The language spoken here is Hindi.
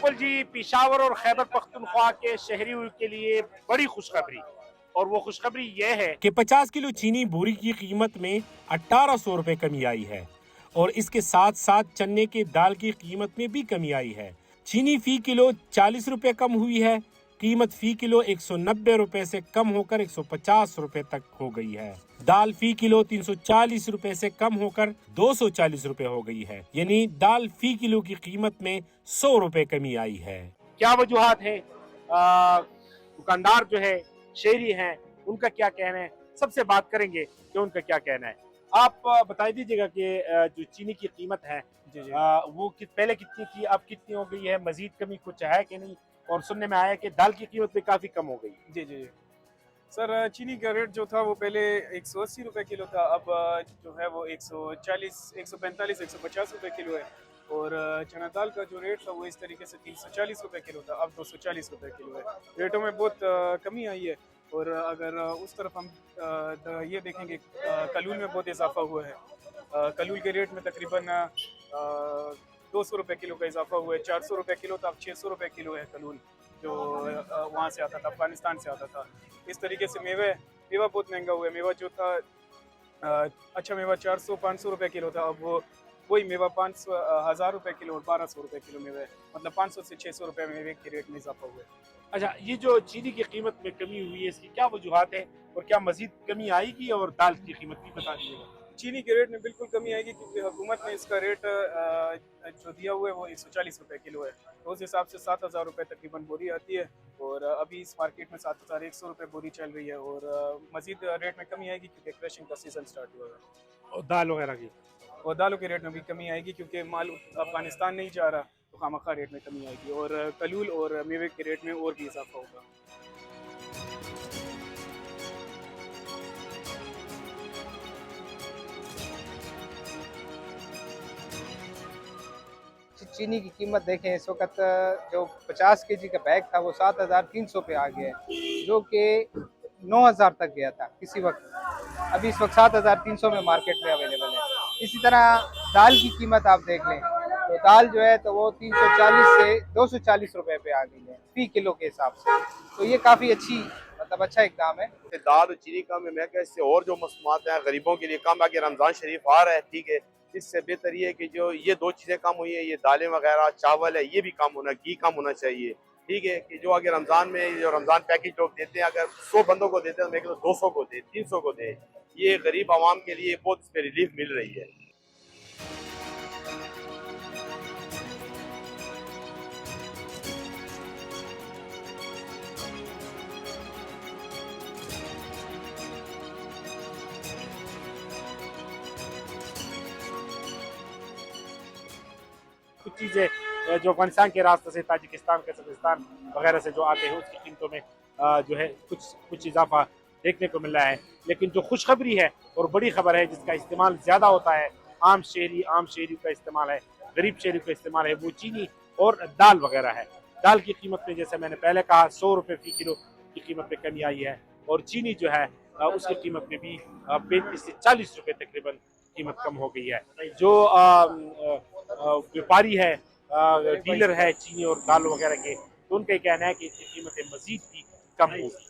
बिल्कुल जी, पेशावर और खैबर पख्तूनख्वा के शहरियों के लिए बड़ी खुशखबरी, और वो खुशखबरी ये है कि 50 किलो चीनी बोरी की कीमत में 1800 रुपए कमी आई है और इसके साथ साथ चने के दाल की कीमत में भी कमी आई है। चीनी फी किलो 40 रुपए कम हुई है। कीमत फी किलो 190 रुपए से कम होकर 150 रुपए तक हो गई है। दाल फी किलो 340 रुपए से कम होकर 240 रुपए हो गई है, यानी दाल फी किलो की कीमत में 100 रुपए कमी आई है। क्या वजूहात है, दुकानदार जो है, शहरी हैं, उनका क्या कहना है, सबसे बात करेंगे कि उनका क्या कहना है। आप बता दीजिएगा कि जो चीनी की कीमत है जी जी वो पहले कितनी थी, अब कितनी हो गई है, मजीद कमी कुछ है कि नहीं? और सुनने में आया कि दाल की कीमत भी काफी कम हो गई। जी जी जी सर, चीनी का रेट जो था वो पहले 180 रुपए किलो था, अब जो है वो 140, 145, 150 रुपए किलो है। और चना दाल का जो रेट था वो इस तरीके से 340 रुपए किलो था, अब 240 रुपए किलो है। रेटों में बहुत कमी आई है। और अगर उस तरफ हम ये देखेंगे, कलूल में बहुत इजाफा हुआ है। कलूल के रेट में तकरीबन 200 रुपए किलो का इजाफा हुआ है। 400 रुपए किलो था, अब 600 रुपए किलो है कलूल, जो वहाँ से आता था, अफगानिस्तान से आता था। इस तरीके से मेवा बहुत महंगा हुआ है। मेवा जो था अच्छा मेवा 400-500 रुपए किलो था, अब वही मेवा 1000 रुपए किलो और 1200 रुपए किलो मेवा है। मतलब 500 से 600 रुपए मेवे के रेट में इजाफा हुआ है। अच्छा, ये जो चीनी की कीमत में कमी हुई है, इसकी क्या वजूहात है और क्या मजीद कमी आएगी? और दाल की कीमत भी बता दीजिएगा। चीनी के रेट में बिल्कुल कमी आएगी, क्योंकि हुकूमत ने इसका रेट जो दिया हुआ है वो 140 रुपए किलो है। तो उस हिसाब से 7000 रुपए तकरीबन बोरी आती है। और अभी इस मार्केट में 7100 रुपए बोरी चल रही है। और मजीद रेट में कमी आएगी क्योंकि क्रशिंग का सीजन स्टार्ट हुआ है। और दाल वगैरह की? और दालों के रेट में भी कमी आएगी क्योंकि माल अफगानिस्तान नहीं जा रहा, तो खामखा रेट में कमी आएगी। और कलूल और मेवे के रेट में और भी इजाफा होगा। चीनी की कीमत देखें, इस वक्त जो 50 केजी का बैग था वो 7300 पे आ गया है, जो कि 9000 तक गया था किसी वक्त। अभी इस वक्त 7300 में मार्केट में अवेलेबल है। इसी तरह दाल की कीमत आप देख लें तो दाल जो है तो वो 340 से 240 रुपए पे आ गई है फी किलो के हिसाब से। तो ये काफ़ी अच्छी, मतलब अच्छा इकदाम है। दाल और चीनी कम है, मैं क्या इससे और जो मसनूआत हैं गरीबों के लिए कम है कि रमज़ान शरीफ आ रहा है, ठीक है, इससे बेहतर ये है कि जो ये दो चीज़ें कम हुई है, ये दालें वगैरह चावल है, ये भी कम होना, घी कम होना चाहिए, ठीक है। कि जो अगर रमज़ान में जो रमज़ान पैकेज लोग देते हैं, अगर 100 बंदों को देते हैं तो मैं कहता हूँ 200 को दे, 300 को दे। ये गरीब आवाम के लिए बहुत इस पर रिलीफ मिल रही है। कुछ चीज़ें जो अफगानिस्तान के रास्ते से, ताजिकिस्तान, कज़ाकिस्तान वगैरह से जो आते हैं, उसकी कीमतों में जो है कुछ इजाफा देखने को मिल रहा है। लेकिन जो खुशखबरी है और बड़ी खबर है, जिसका इस्तेमाल ज़्यादा होता है, आम शहरी का इस्तेमाल है, गरीब शहरी का इस्तेमाल है, वो चीनी और दाल वगैरह है। दाल की कीमत में जैसे मैंने पहले कहा 100 रुपये फी किलो की कीमत में कमी आई है। और चीनी जो है उसकी कीमत में भी 35 से 40 रुपये तकरीबन कीमत कम हो गई है। जो व्यापारी है, डीलर है चीनी और दाल वगैरह के, तो उनका कहना है कि इसकी कीमतें मजीद भी कम होगी।